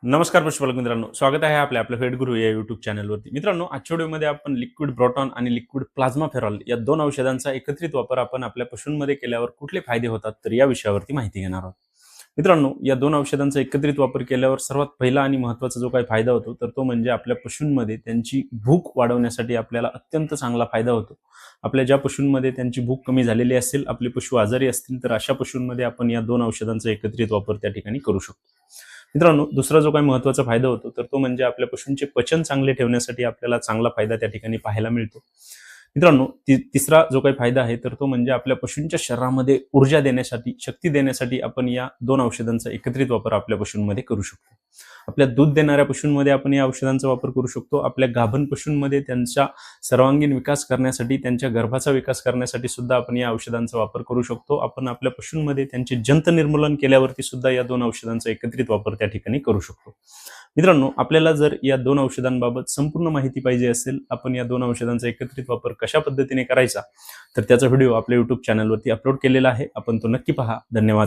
नमस्कार पशुपालक मित्रांनो, स्वागत आहे आपल्या फेड गुरु या युट्यूब चॅनलवरती. मित्रांनो, आजच्या व्हिडिओमध्ये आपण लिक्विड ब्रोटॉन आणि लिक्विड प्लाझ्मा फेरॉल या दोन औषधांचा एकत्रित वापर आपण आपल्या पशूंमध्ये केल्यावर कुठले फायदे होतात तर या विषयावरती माहिती घेणार आहोत. मित्रांनो, या दोन औषधांचा एकत्रित वापर केल्यावर सर्वात पहिला आणि महत्त्वाचा जो काही फायदा होतो तर तो म्हणजे आपल्या पशूंमध्ये त्यांची भूक वाढवण्यासाठी आपल्याला अत्यंत चांगला फायदा होतो. आपल्या ज्या पशूंमध्ये त्यांची भूक कमी झालेली असेल, आपले पशु आजारी असतील तर अशा पशूंमध्ये आपण या दोन औषधांचा एकत्रित वापर त्या ठिकाणी करू शकतो. मित्रांनो, दुसरा जो काही महत्त्वाचा फायदा होतो तर तो म्हणजे आपल्या पशूंचे पचन चांगले ठेवण्यासाठी आपल्याला चांगला फायदा त्या ठिकाणी पाहायला मिळतो. मित्रांनो, तिसरा जो काही फायदा आहे तर तो म्हणजे आपल्या पशूंच्या शरीरामध्ये ऊर्जा देण्यासाठी, शक्ती देण्यासाठी आपण या दोन औषधांचा एकत्रित वापर आपल्या पशूंमध्ये करू शकतो. आपल्या दूध देणाऱ्या पशूंमध्ये आपण या औषधांचा वापर करू शकतो. आपल्या गाभण पशूंमध्ये त्यांचा सर्वांगीण विकास करण्यासाठी, त्यांच्या गर्भाचा विकास करण्यासाठी सुद्धा आपण या औषधांचा वापर करू शकतो. आपण आपल्या पशूंमध्ये त्यांचे जंत निर्मूलन केल्यावरती सुद्धा या दोन औषधांचा एकत्रित वापर त्या ठिकाणी करू शकतो. मित्रांनो, आपल्याला जर या दोन औषधांबाबत संपूर्ण माहिती पाहिजे असेल, आपण या दोन औषधांचा एकत्रित वापर कशा पद्धतीने करायचा तर त्याचा व्हिडिओ आपल्या YouTube चॅनलवरती अपलोड केलेला आहे. आपण तो नक्की पहा. धन्यवाद.